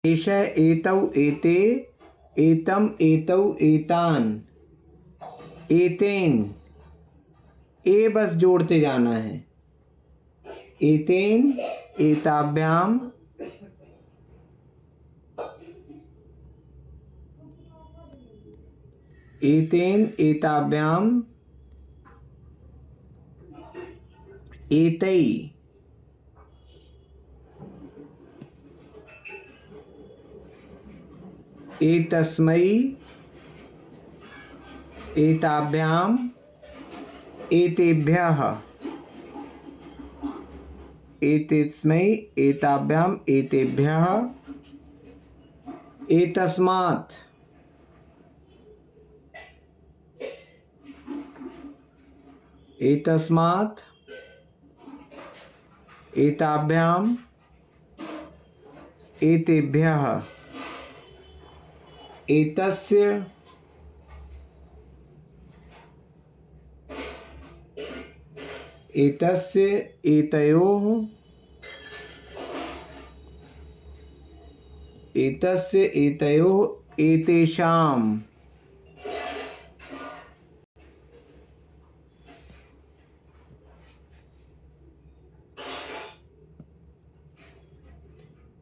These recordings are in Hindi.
एष एतौ एते एतम एतौ एतान एतेन, ए बस जोड़ते जाना है। एतेन एताभ्याम एतेन एताभ्याम एतै एतस्मै एताभ्याम एतेभ्यः एतस्मै एताभ्याम एतेभ्यः एतस्मात् एतस्मात् एताभ्याम एतेभ्यः एतस्य एतस्य एतयोः एतस्य एतयोः एतेषाम्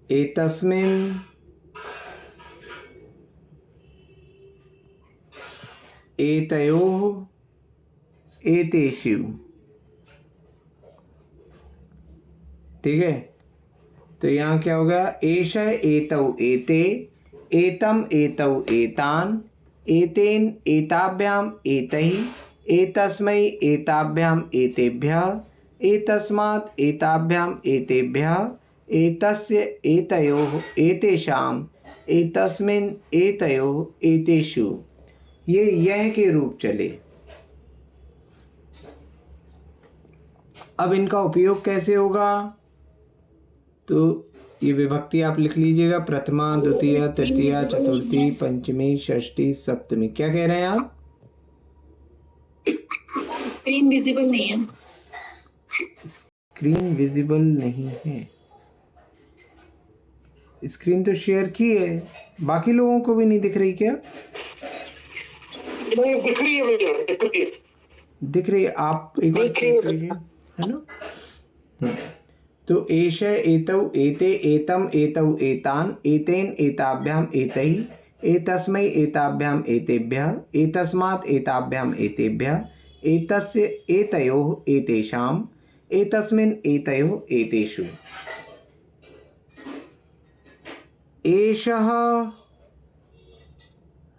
एतस्मिन् एतयोः एतेषु। ठीक है, तो यहाँ क्या होगा? एष एतौ एते एतम एतौ एतान एतेन एताभ्याम एतैः एतस्मै एताभ्याम एतेभ्यः एतस्मात् एताभ्याम एतेभ्यः एतस्य एतयोः एतेषाम् एतस्मिन् एतयोः एतेषु। ये यह के रूप चले। अब इनका उपयोग कैसे होगा? तो ये विभक्ति आप लिख लीजिएगा, प्रथमा, द्वितीय, तृतीया, चतुर्थी, पंचमी, षष्ठी, सप्तमी। क्या कह रहे हैं आप? स्क्रीन विजिबल नहीं है। स्क्रीन विजिबल नहीं है? स्क्रीन तो शेयर की है, बाकी लोगों को भी नहीं दिख रही क्या? नहीं, दिख रही है भैया, दिख रही है। दिख रही है, आप एक बार चेक कीजिए, है ना? तो एष एतौ एते एतम एतौ एतान एतेन एताभ्याम एतैः एतस्मै एताभ्याम एतेभ्यः एतस्मात् एताभ्याम एतेभ्यः एतस्य एतयोः एतेषाम् एतस्मिन् एतयोः एतेषु। एषः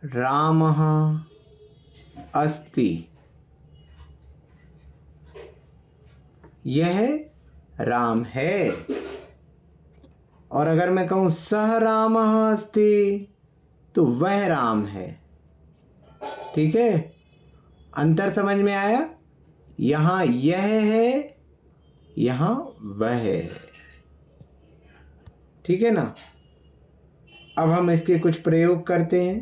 रामः अस्ति। यह राम है। और अगर मैं कहूं सह रामः अस्ति, तो वह राम है। ठीक है, अंतर समझ में आया? यहां यह है, यहां वह है। ठीक है ना? अब हम इसके कुछ प्रयोग करते हैं।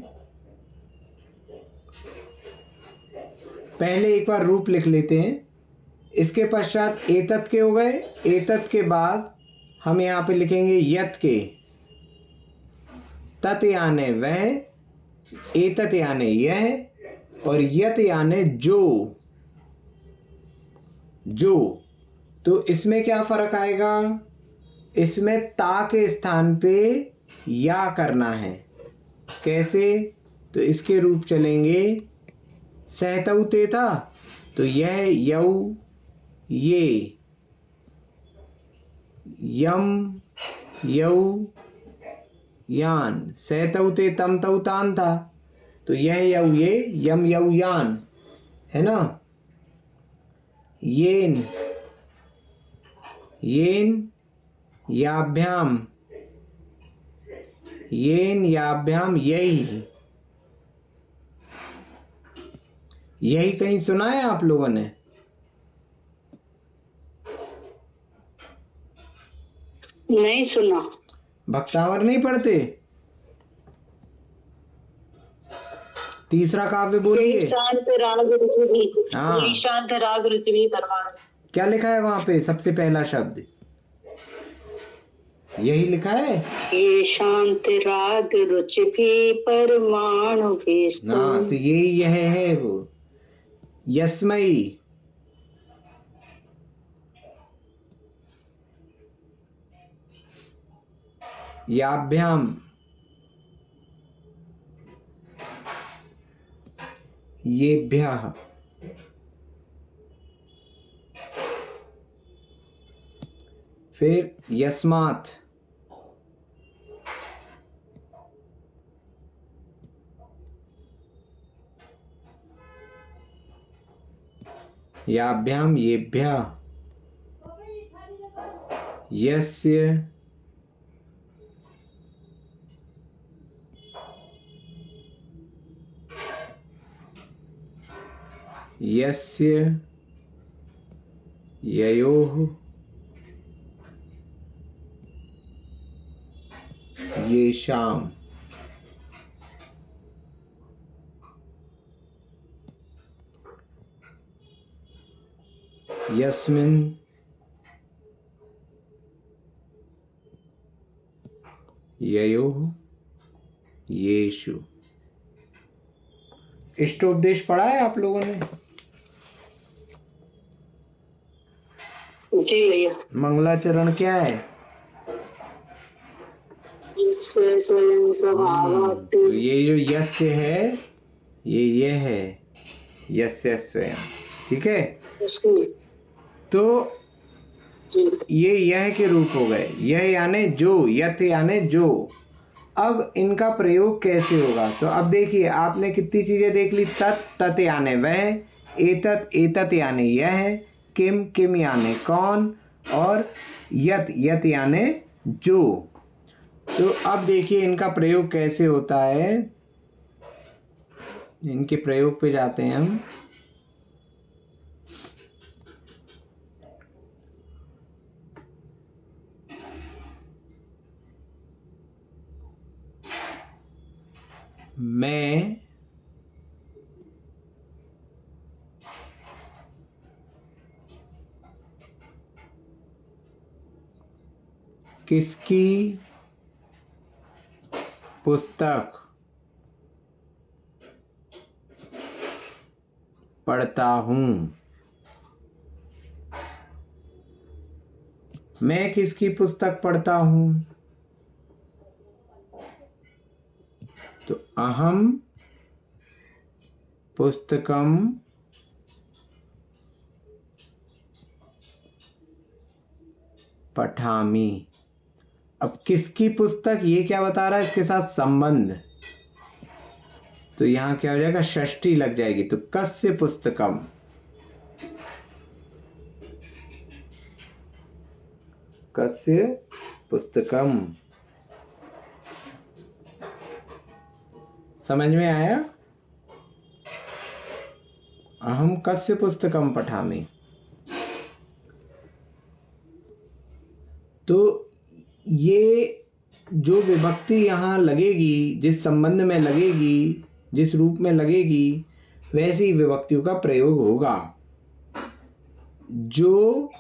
पहले एक बार रूप लिख लेते हैं, इसके पश्चात एतत् के हो गए। एतत् के बाद हम यहाँ पे लिखेंगे यत् के। तत् याने वह, एतत् याने यह, और यत् याने जो। जो, तो इसमें क्या फर्क आएगा? इसमें ता के स्थान पे या करना है। कैसे? तो इसके रूप चलेंगे, सहतौ तेता, तो यह यौ ये, यम यौ यान। सहतौ ते तम तौ तान था, तो यह यौ ये, यम यौ यान, है ना? येन येन याभ्याम, येन याभ्याम यही। यही कहीं सुना है आप लोगों ने? नहीं सुना। भक्तावर नहीं पढ़ते? तीसरा काव्य बोलिए। शांत राग रुचि, हाँ, शांत राग रुचि परवान। क्या लिखा है वहां पे? सबसे पहला शब्द यही लिखा है। ये शांत राग रुचि भी परमाणु भेषतुम। हाँ, तो यही यह है वो यस्मई। याभ्याम येभ्यः। फिर यस्मात्। याभ्याम येभ्यः। यस्य यस्य ययोः येषाम्। यस्मिन् ययोः येषु। इष्टोपदेश पढ़ा है आप लोगों ने? जी भैया। मंगलाचरण क्या है? स्वयं स्वभाव। तो ये जो यस्य है ये है यस्य स्वयं। ठीक है, तो ये यह के रूप हो गए। यह यानी जो, यथ यानी जो। अब इनका प्रयोग कैसे होगा? तो अब देखिए, आपने कितनी चीजें देख ली। तत्, तत् यानी वह, एतत्, एतत् यानी यह, किम, किम यानी कौन, और यत, यत यानी जो। तो अब देखिए इनका प्रयोग कैसे होता है। इनके प्रयोग पे जाते हैं हम। मैं किसकी पुस्तक पढ़ता हूँ? मैं किसकी पुस्तक पढ़ता हूँ? तो अहम पुस्तकम पठामि। अब किसकी पुस्तक, ये क्या बता रहा है? इसके साथ संबंध। तो यहां क्या हो जाएगा? षष्ठी लग जाएगी। तो कस्य पुस्तकम, कस्य पुस्तकम। समझ में आया? अहम कस्य पुस्तकम पठामि। तो ये जो विभक्ति यहाँ लगेगी, जिस संबंध में लगेगी, जिस रूप में लगेगी, वैसी विभक्तियों का प्रयोग होगा। जो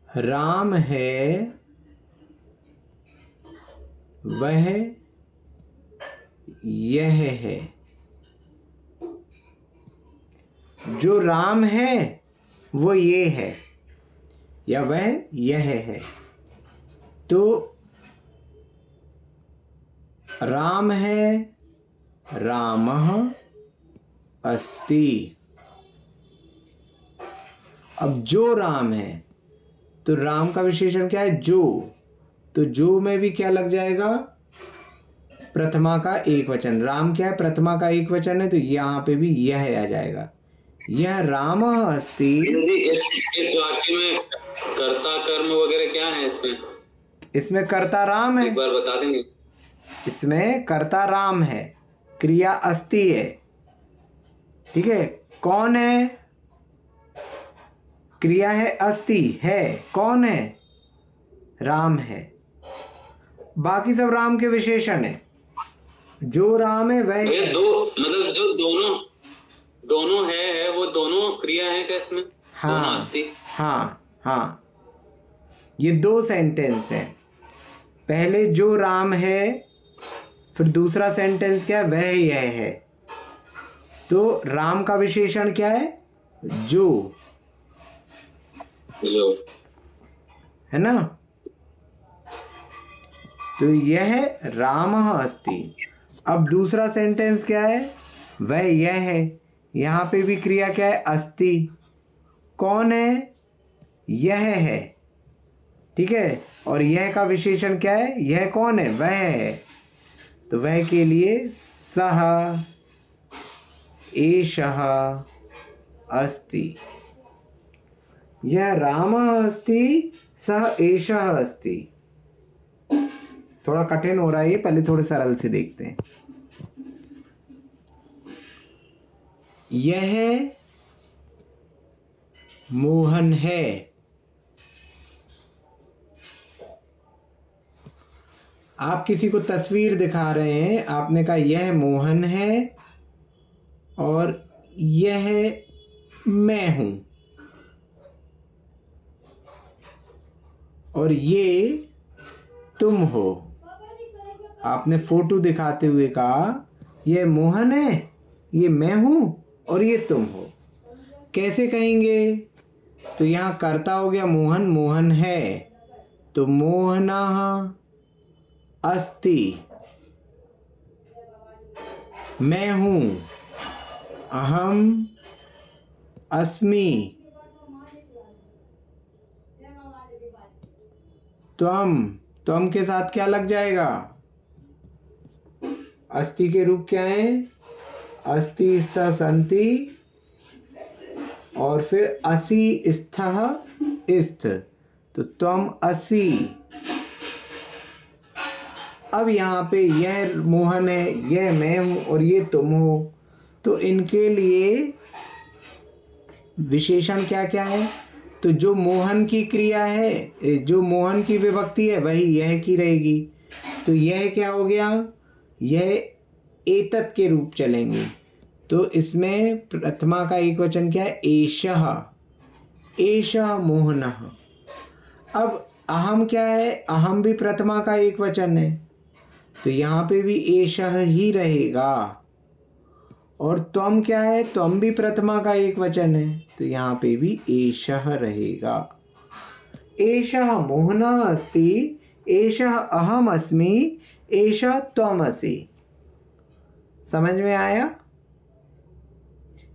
राम है वह यह है। जो राम है वो ये है, या वह यह है। तो राम है, रामः अस्ति। अब जो राम है, तो राम का विशेषण क्या है? जो। तो जो में भी क्या लग जाएगा? प्रथमा का एक वचन। राम क्या है? प्रथमा का एक वचन है, तो यहाँ पे भी यह आ जाएगा। यह रामः अस्ति। इस वाक्य में कर्ता कर्म वगैरह क्या है? इसमें कर्ता राम है। एक बार बता देंगे? इसमें कर्ता राम है, क्रिया अस्ति है। ठीक है, कौन है? क्रिया है अस्ति है। कौन है? राम है। बाकी सब राम के विशेषण है। जो राम है वह है। दो, मतलब जो दोनों है वो दोनों क्रिया है क्या इसमें? हाँ दोनों अस्ति। हाँ हाँ। ये दो सेंटेंस हैं। पहले जो राम है, फिर दूसरा सेंटेंस क्या है, वह यह है। तो राम का विशेषण क्या है, जो है ना। तो यह रामः अस्ति। अब दूसरा सेंटेंस क्या है, वह यह है। यहाँ पे भी क्रिया क्या है, अस्ति। कौन है, यह है, ठीक है। और यह का विशेषण क्या है, यह कौन है, वह है। तो वह के लिए सह एषः अस्ति। यह रामः अस्ति, सह एषः अस्ति। थोड़ा कठिन हो रहा है ये, पहले थोड़े सरल से देखते हैं। यह मोहन है। आप किसी को तस्वीर दिखा रहे हैं, आपने कहा यह मोहन है और यह मैं हूं और ये तुम हो। आपने फोटो दिखाते हुए कहा यह मोहन है, ये मैं हूं और ये तुम हो। कैसे कहेंगे, तो यहाँ कर्ता हो गया मोहन, मोहन है, तो मोहनः अस्ति। मैं हूं, अहम अस्मि। त्वम के साथ क्या लग जाएगा, अस्ति के रूप क्या है, अस्ति स्तः सन्ति और फिर असि स्थः इस्थ, तो त्वम असि। अब यहाँ पे यह मोहन है, यह मैं हूं और ये तुम हो। तो इनके लिए विशेषण क्या क्या है, तो जो मोहन की क्रिया है, जो मोहन की विभक्ति है, वही यह की रहेगी। तो यह क्या हो गया, यह एतत् के रूप चलेंगे। तो इसमें प्रथमा का एक वचन क्या है, एषः, एषः मोहनः। अब अहम क्या है, अहम भी प्रथमा का एक वचन है, तो यहाँ पे भी एषः ही रहेगा। और त्वम क्या है, त्वम भी प्रथमा का एक वचन है, तो यहाँ पे भी एषः रहेगा। एषः मोहनः अस्ति, एषः अहम अस्मि, एषः त्वम असि। समझ में आया।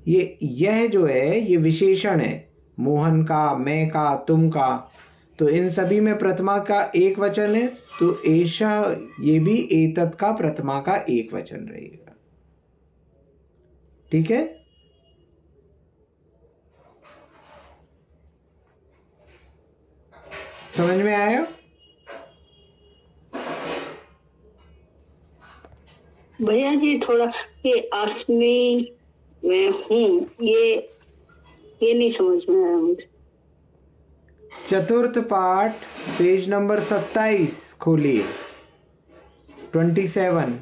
यह जो है ये विशेषण है, मोहन का, मैं का, तुम का। तो इन सभी में प्रथमा का एक वचन है, तो एषः ये भी एतत् का प्रथमा का एक वचन रहेगा। ठीक है। समझ में आया। भैया जी थोड़ा ये अस्मि मैं हूँ, ये नहीं समझ में आया मुझे। चतुर्थ पाठ पेज नंबर 27 खोलिए, 27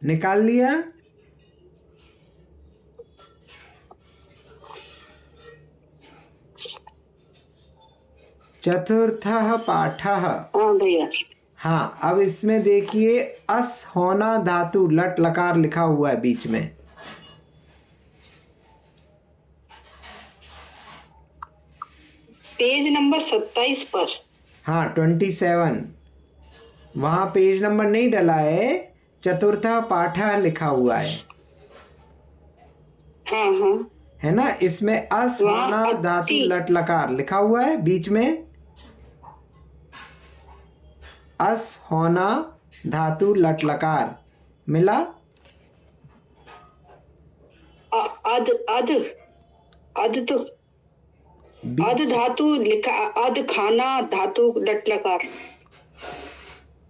निकाल लिया। चतुर्थः पाठः। हाँ भैया। हाँ, अब इसमें देखिए अस होना धातु लट लकार लिखा हुआ है बीच में। पेज नंबर 27 पर। हाँ 27, वहां पेज नंबर नहीं डला है, चतुर्था पाठः लिखा हुआ है। हाँ हाँ है ना, इसमें अस होना धातु लट लकार लिखा हुआ है बीच में। अस होना धातु लट लकार मिला। अद अद अद तो अद धातु लिखा, अद खाना धातु लट लकार।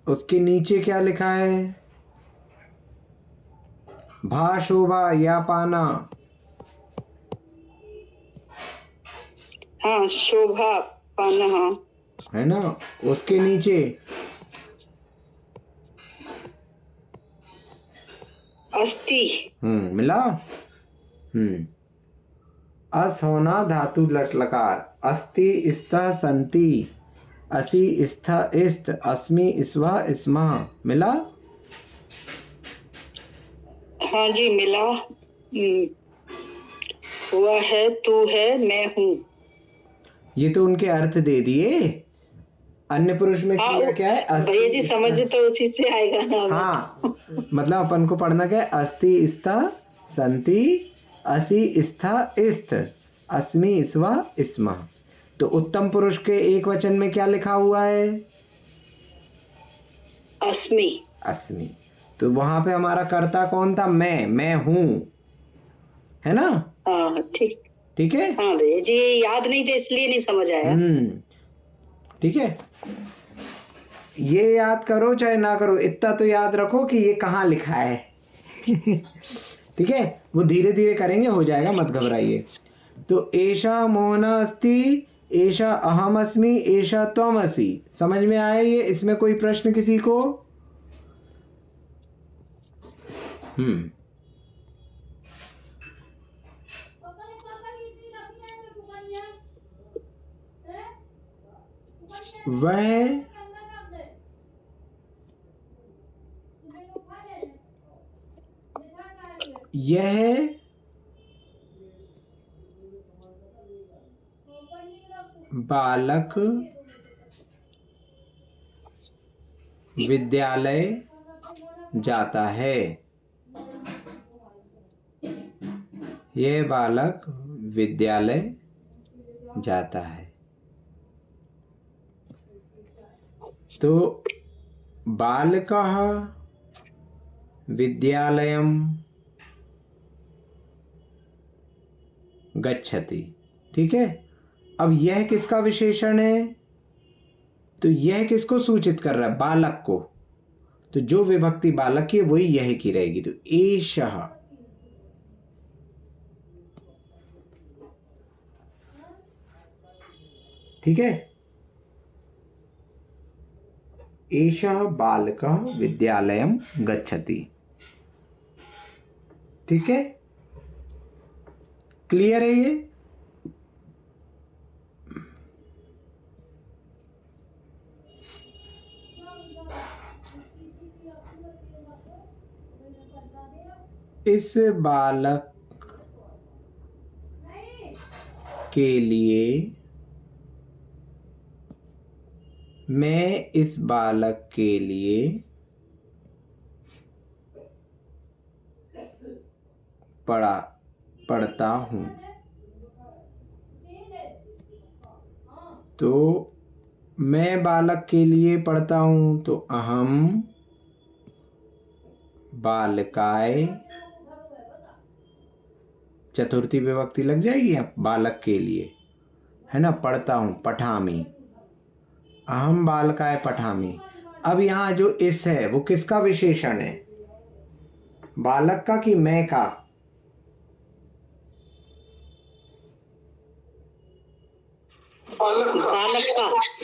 उसके नीचे क्या लिखा है, भा शोभा या पाना। हाँ शोभा पाना, हाँ है ना, उसके नीचे अस्ति। मिला। अस होना धातु लट लकार, अस्ति स्तः संति, असि स्थ इस्त, अस्मि स्व स्मः। मिला? हाँ जी मिला। वह है, तू है, मैं हूँ। ये तो उनके अर्थ दे दिए। अन्य पुरुष में क्रिया क्या है? भैया जी समझ तो उसी से आएगा ना। हाँ, मतलब अपन को पढ़ना क्या है? अस्ति स्तः संति, असि स्था इस्त, अस्मि स्व स्मः। तो उत्तम पुरुष के एक वचन में क्या लिखा हुआ है? अस्मि। अस्मि। तो वहां पे हमारा कर्ता कौन था? मैं हूं, है ना? हाँ ठीक। ठीक है। हाँ भैया जी याद नहीं थे इसलिए नहीं समझ आया। ठीक है, ये याद करो चाहे ना करो, इतना तो याद रखो कि ये कहाँ लिखा है। ठीक है, वो धीरे धीरे करेंगे, हो जाएगा, मत घबराइए। तो एषा मोहना अस्ति, एषा अहम अस्मि, एषा त्वम असि। समझ में आया ये? इसमें कोई प्रश्न किसी को? वह यह बालक विद्यालय जाता है। यह बालक विद्यालय जाता है। तो बालकः विद्यालयं गच्छति। ठीक है, अब यह किसका विशेषण है? तो यह किसको सूचित कर रहा है? बालक को। तो जो विभक्ति बालक की है वही यह की रहेगी। तो एषः, ठीक है, एषः बालकः विद्यालयं गच्छति। ठीक है, क्लियर है ये? इस बालक के लिए, मैं इस बालक के लिए पढ़ता हूँ। तो मैं बालक के लिए पढ़ता हूँ, तो अहम बालकाय, चतुर्थी विभक्ति लग जाएगी अब बालक के लिए, है ना? पढ़ता हूँ, पठामी, अहम बालकाय पठामी। अब यहाँ जो इस है वो किसका विशेषण है? बालक का कि मैं का?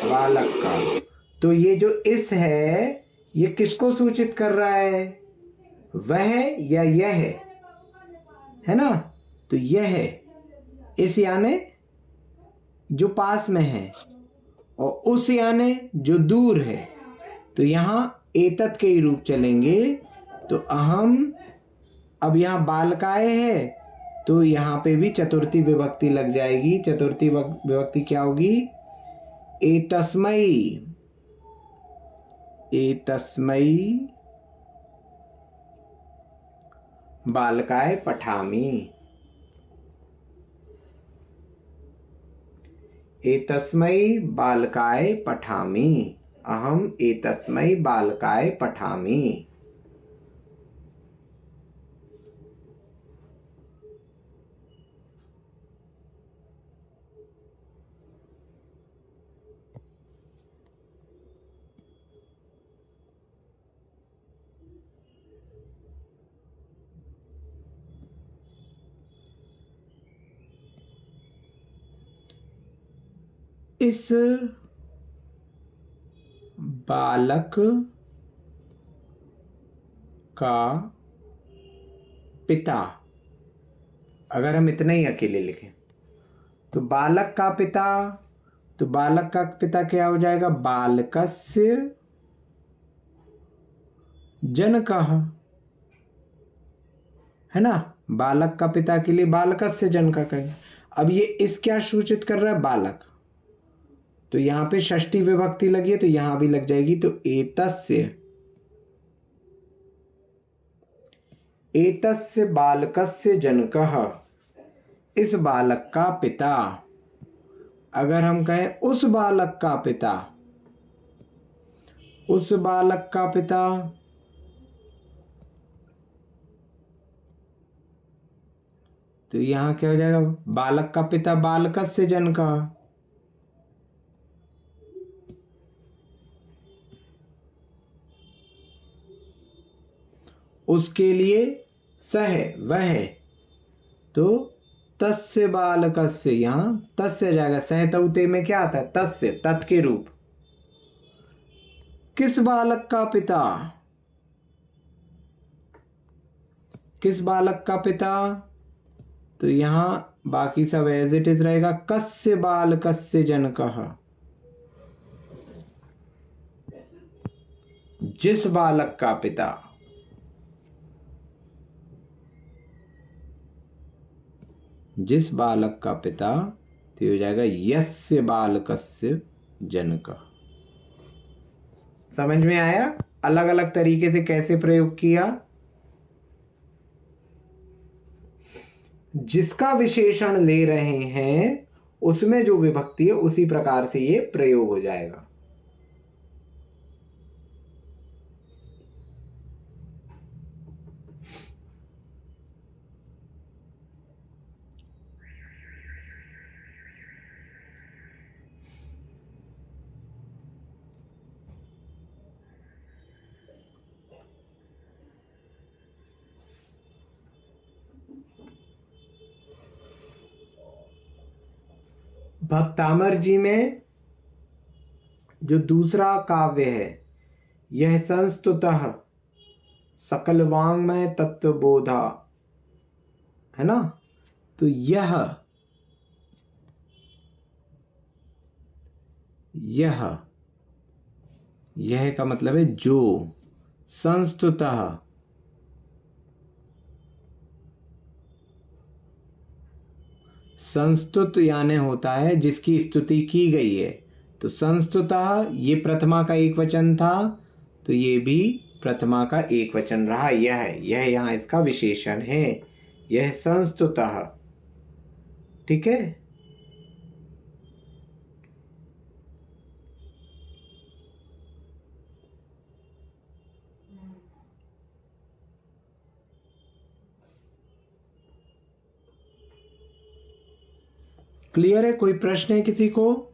बालक का। तो ये जो इस है ये किसको सूचित कर रहा है? वह या यह है ना? तो यह है इस यानी जो पास में है, और उस यानी जो दूर है। तो यहाँ एतत् के ही रूप चलेंगे। तो अहम, अब यहाँ बालकाय है तो यहाँ पे भी चतुर्थी विभक्ति लग जाएगी। चतुर्थी विभक्ति क्या होगी? एतस्मै, एतस्मै बालकाय पठामि, एतस्मै बालकाय पठामि, अहम एतस्मै बालकाय पठामि। इस बालक का पिता, अगर हम इतना ही अकेले लिखें, तो बालक का पिता, तो बालक का पिता क्या हो जाएगा? बालकस्य जनकः, है ना। बालक का पिता के लिए बालकस्य जनकः कहेंगे। अब ये इस क्या सूचित कर रहा है? बालक। तो यहाँ पे षष्ठी विभक्ति लगी है तो यहाँ भी लग जाएगी। तो एतस्य बालकस्य जनकः, इस बालक का पिता। अगर हम कहें उस बालक का पिता, उस बालक का पिता, तो यहां क्या हो जाएगा? बालक का पिता बालकस्य जनकः। उसके लिए सह, वह, तो तस्य बालकस्य, यहां तस्य जाएगा। सहतौते में क्या आता है? तस्य, तत् के रूप। किस बालक का पिता? किस बालक का पिता? तो यहां बाकी सब एज इट इज रहेगा। कस्य बालकस्य जनकः, जिस बालक का पिता। जिस बालक का पिता, तो हो जाएगा यस्य बालकस्य जनकः। समझ में आया अलग अलग तरीके से कैसे प्रयोग किया? जिसका विशेषण ले रहे हैं उसमें जो विभक्ति है उसी प्रकार से ये प्रयोग हो जाएगा। भक्तामर जी में जो दूसरा काव्य है, यह संस्तुतः सकल वाङ्मय तत्वबोधा, है ना। तो यह का मतलब है जो, संस्तुतः, संस्तुत यानी होता है जिसकी स्तुति की गई है। तो संस्तुतः ये प्रथमा का एक वचन था, तो ये भी प्रथमा का एक वचन रहा। यह यहाँ इसका विशेषण है, यह संस्तुतः। ठीक है। क्लियर है? कोई प्रश्न है किसी को?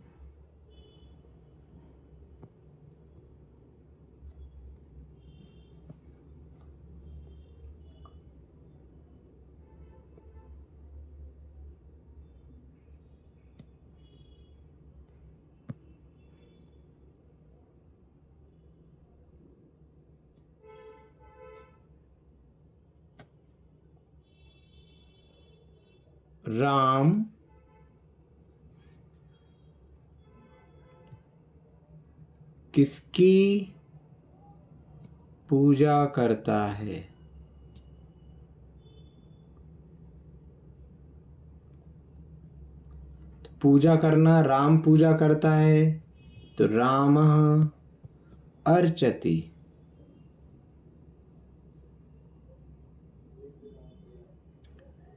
राम किसकी पूजा करता है? पूजा करना, राम पूजा करता है, तो रामः अर्चति।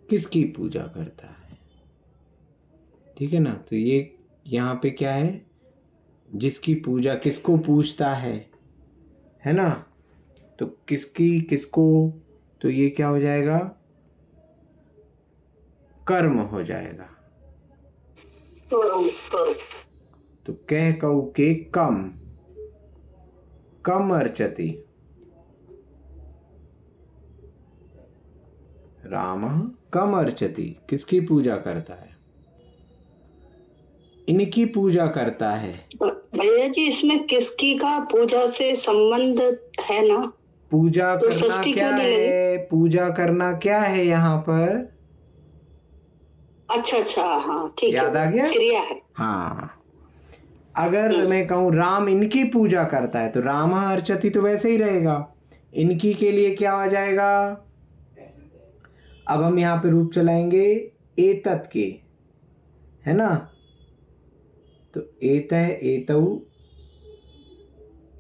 किसकी पूजा करता है? ठीक है ना। तो ये यहाँ पे क्या है? जिसकी पूजा, किसको पूछता है ना। तो किसकी, किसको, तो ये क्या हो जाएगा? कर्म हो जाएगा। तो कह कऊ के कम, कम अर्चति। रामः कम अर्चति, किसकी पूजा करता है? इनकी पूजा करता है। भैया जी इसमें किसकी का पूजा से संबंध है ना। पूजा तो करना क्या है? पूजा करना क्या है यहाँ पर? अच्छा, हाँ ठीक है, याद आ गया? क्रिया है। हाँ, अगर मैं कहूँ राम इनकी पूजा करता है तो राम अर्चति तो वैसे ही रहेगा, इनकी के लिए क्या आ जाएगा? अब हम यहाँ पे रूप चलाएंगे एतत् के, है ना? तो एतः एतौ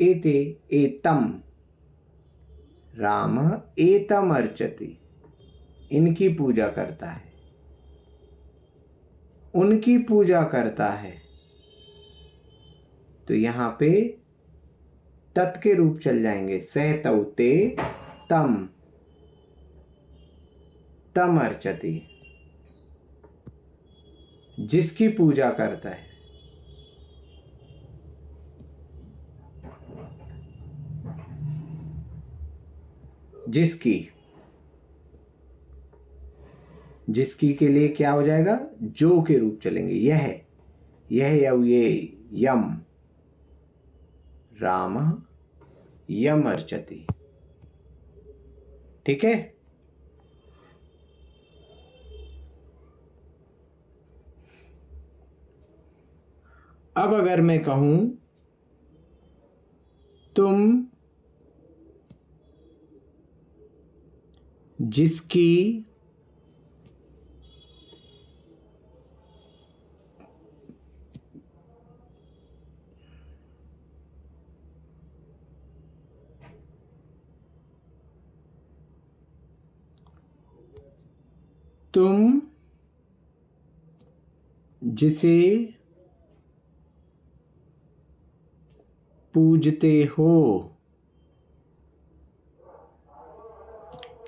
एते एतम, राम एतम अर्चति, इनकी पूजा करता है, उनकी पूजा करता है। तो यहाँ पे तत् के रूप चल जाएंगे, सह तौ ते तम, तम अर्चति, जिसकी पूजा करता है। जिसकी के लिए क्या हो जाएगा? जो के रूप चलेंगे, यह यव ये यम, राम यम अर्चति। ठीक है? अब अगर मैं कहूं तुम जिसकी तुम जिसे पूजते हो,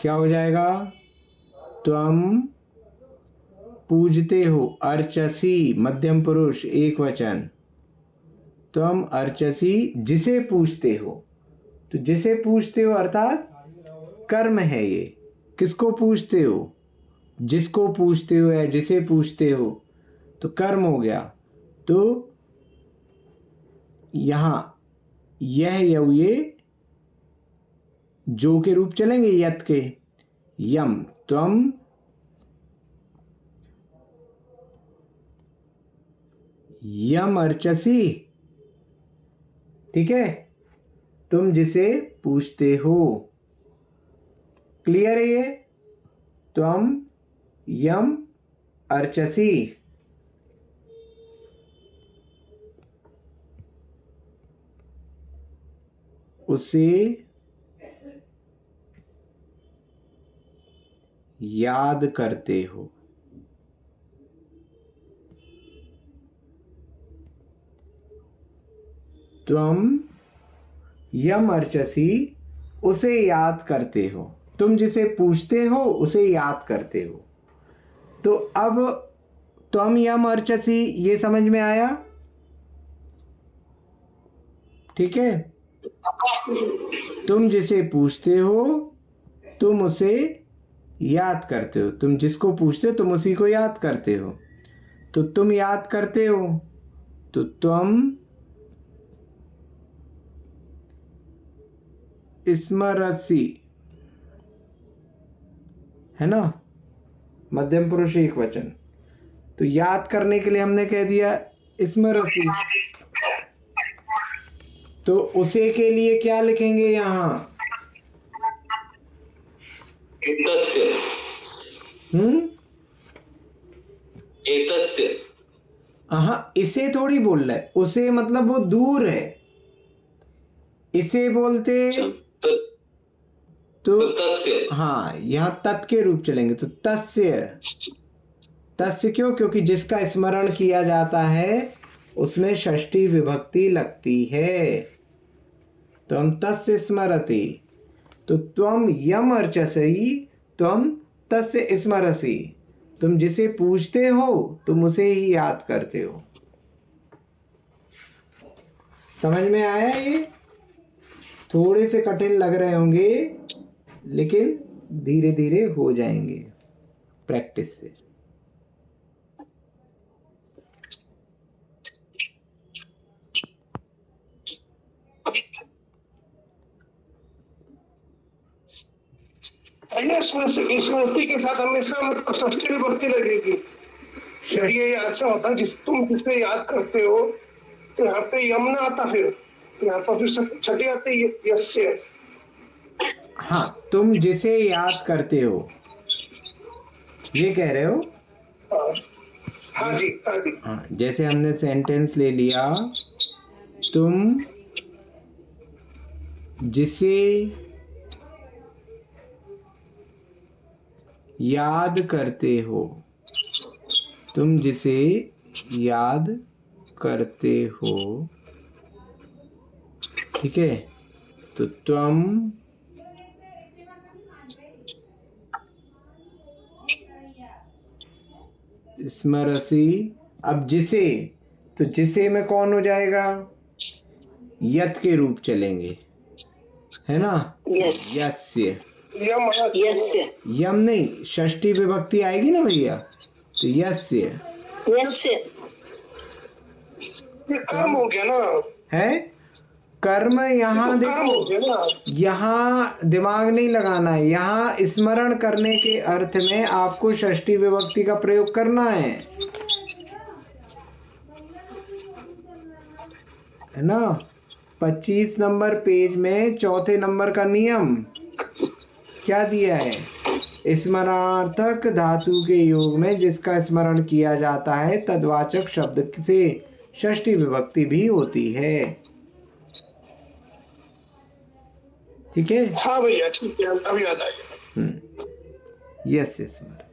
क्या हो जाएगा? तुम पूजते हो, अर्चसी मध्यम पुरुष एक वचन, तुम अर्चसी जिसे पूजते हो। तो जिसे पूजते हो अर्थात कर्म है ये। किसको पूजते हो? जिसको पूजते हो या जिसे पूजते हो, तो कर्म हो गया। तो यहां यह यव ये जो के रूप चलेंगे, यत के, यम, त्वम यम अर्चसी। ठीक है? तुम जिसे पूजते हो। क्लियर है ये? त्वम यम अर्चसी, उसे याद करते हो। तुम यम अर्चसी, उसे याद करते हो। तुम जिसे पूछते हो उसे याद करते हो। तो अब त्वम यम अर्चसी ये समझ में आया? ठीक है? तुम जिसे पूछते हो तुम उसे याद करते हो। तुम जिसको पूछते हो तुम उसी को याद करते हो। तो तुम याद करते हो, तो त्वम स्मरसि, है ना? मध्यम पुरुष एक वचन। तो याद करने के लिए हमने कह दिया स्मरसि। तो उसे के लिए क्या लिखेंगे यहां? एतस्य। एतस्य। हाँ, इसे थोड़ी बोल रहा है, उसे मतलब वो दूर है। इसे बोलते तो तस्य। हाँ, यहां तत् के रूप चलेंगे। तो तस्य, तस्य क्यों? क्योंकि जिसका स्मरण किया जाता है उसमें षष्ठी विभक्ति लगती है। तो हम तस्य स्मरति। तो त्वम यम अर्चसि, त्वम तस्य स्मरसि। तुम जिसे पूछते हो तुम उसे ही याद करते हो। समझ में आया? ये थोड़े से कठिन लग रहे होंगे लेकिन धीरे धीरे हो जाएंगे प्रैक्टिस से। स्मृति के साथ हमेशा मतलब षष्ठी विभक्ति लगेगी। ये ऐसा होता है तुम जिससे याद करते हो, तो यहाँ पे यम ना आता, फिर यहाँ पर फिर छठी आती है यस्य। हाँ, तुम जिसे याद करते हो, ये कह रहे हो? हाँ जी, हाँ जी। हाँ, जैसे हमने सेंटेंस ले लिया, तुम जिसे याद करते हो, तुम जिसे याद करते हो, ठीक है, तो त्वम स्मरसि। अब जिसे, तो जिसे में कौन हो जाएगा? यत के रूप चलेंगे, है ना? यस यस्य। यस्य यम नहीं, षष्ठी विभक्ति आएगी ना भैया, तो यस्य यस्य ये कर्म हो गया ना, है। कर्म यहाँ कर्म हो देखो, गया ना। यहाँ दिमाग नहीं लगाना है, यहाँ स्मरण करने के अर्थ में आपको षष्ठी विभक्ति का प्रयोग करना है ना? 25 नंबर पेज में चौथे नंबर का नियम क्या दिया है? स्मरणार्थक धातु के योग में जिसका स्मरण किया जाता है तद्वाचक शब्द से षष्ठी विभक्ति भी होती है। ठीक है? हाँ भैया, ठीक है, अब याद आ गया। यस स्मृति।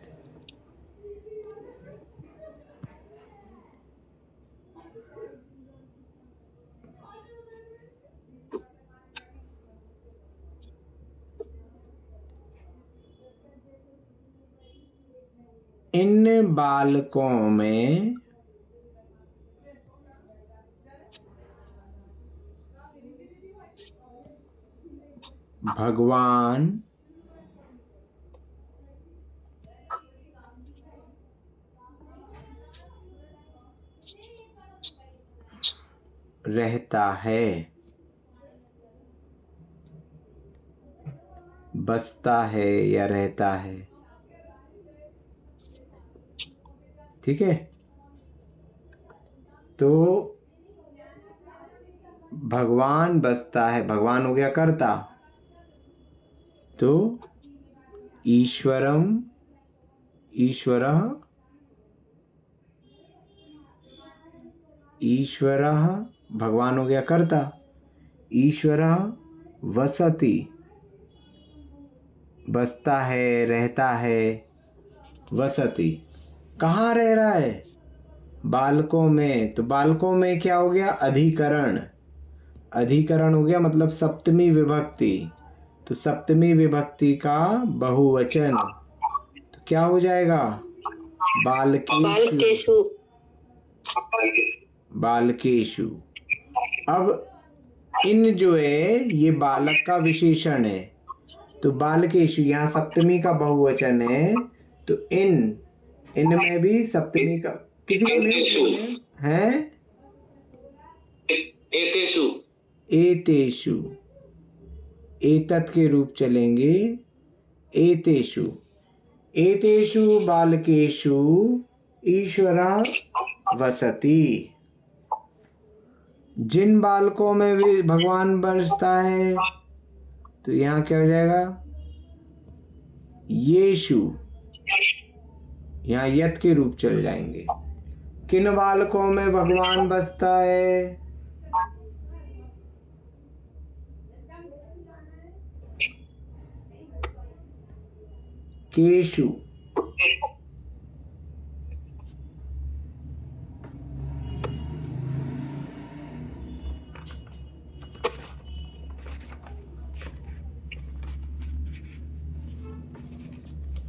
इन बालकों में भगवान रहता है, बसता है या रहता है। ठीक है, तो भगवान बसता है, भगवान हो गया कर्ता, तो ईश्वरम, ईश्वरः, ईश्वरः भगवान हो गया कर्ता, ईश्वरः वसति, बसता है, रहता है, वसति। कहाँ रह रहा है? बालकों में। तो बालकों में क्या हो गया? अधिकरण। अधिकरण हो गया मतलब सप्तमी विभक्ति, तो सप्तमी विभक्ति का बहुवचन, तो क्या हो जाएगा? बालकेषु। बालकेषु। अब इन जो है ये बालक का विशेषण है, तो बालकेषु यहाँ सप्तमी का बहुवचन है, तो इनमें भी सप्तमी का, किसी का म्यूट है? एतेषु। एतेषु, एतत् के रूप चलेंगे, एतेषु। एतेषु बालकेषु ईश्वरः वसति। जिन बालकों में भी भगवान बसता है, तो यहाँ क्या हो जाएगा? येषु, यहाँ यत के रूप चल जाएंगे। किन बालकों में भगवान बसता है? केषु।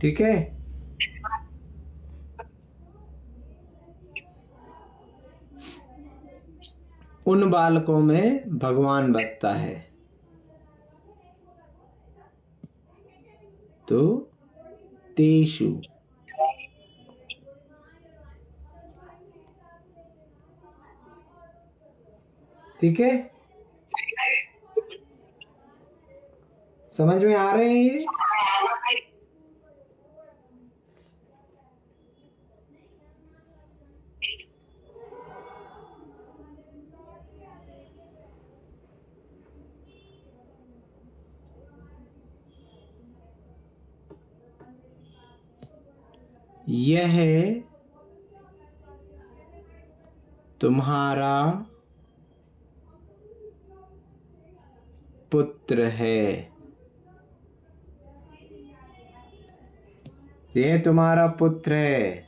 ठीक है, उन बालकों में भगवान बसता है, तो तेषु। ठीक है, समझ में आ रहे हैं ये? यह तुम्हारा पुत्र है। यह तुम्हारा पुत्र है।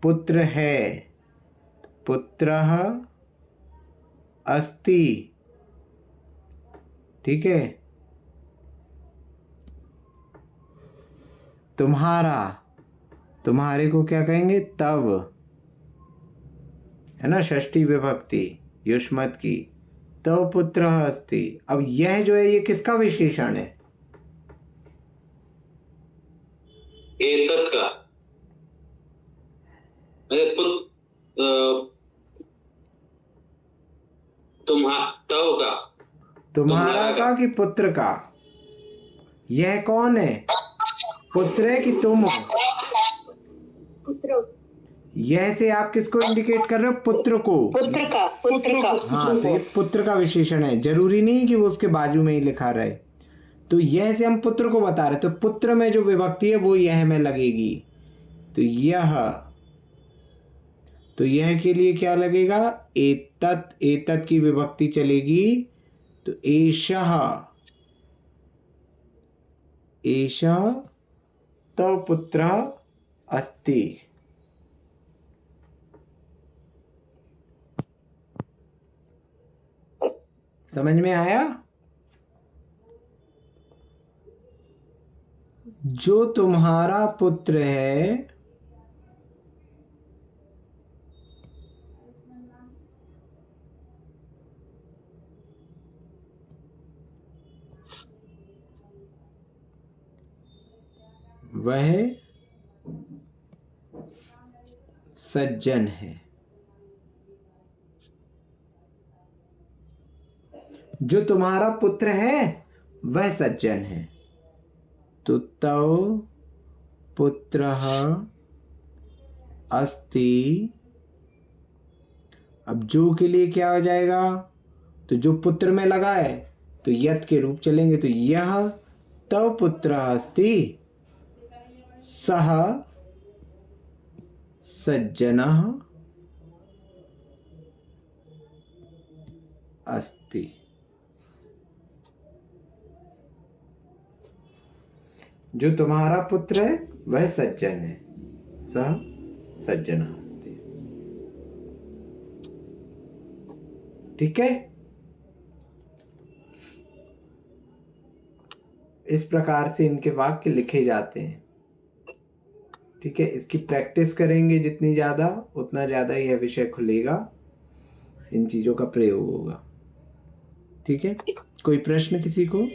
पुत्र है, पुत्रः अस्ति। ठीक है। तुम्हारा, तुम्हारे को क्या कहेंगे? तव, है ना, षष्ठी विभक्ति युष्मत की। तव पुत्रः अस्ति। अब यह जो है ये किसका विशेषण है? एतत् का, तव का, तुम्हारा का कि पुत्र का? यह कौन है? पुत्र है कि तुम हो? पुत्र। यह से आप किसको इंडिकेट कर रहे हो? पुत्र को। पुत्र का, पुत्र का। हाँ, तो ये पुत्र का विशेषण है। जरूरी नहीं कि वो उसके बाजू में ही लिखा रहे। तो यह से हम पुत्र को बता रहे, तो पुत्र में जो विभक्ति है वो यह में लगेगी। तो यह के लिए क्या लगेगा? एतत्। एतत् की विभक्ति चलेगी तो एषः। एषः तव पुत्रः अस्ति। समझ में आया? जो तुम्हारा पुत्र है वह सज्जन है। जो तुम्हारा पुत्र है वह सज्जन है। तो तव पुत्रः अस्ति। अब जो के लिए क्या हो जाएगा? तो जो पुत्र में लगा है तो यत् के रूप चलेंगे। तो यह तव पुत्रः अस्ति सः सज्जनः अस्ति। जो तुम्हारा पुत्र है वह सज्जन है। सः सज्जनः अस्ति। ठीक है। इस प्रकार से इनके वाक्य लिखे जाते हैं। ठीक है। इसकी प्रैक्टिस करेंगे जितनी ज़्यादा, उतना ज़्यादा यह विषय खुलेगा, इन चीज़ों का प्रयोग होगा। ठीक है। कोई प्रश्न किसी को?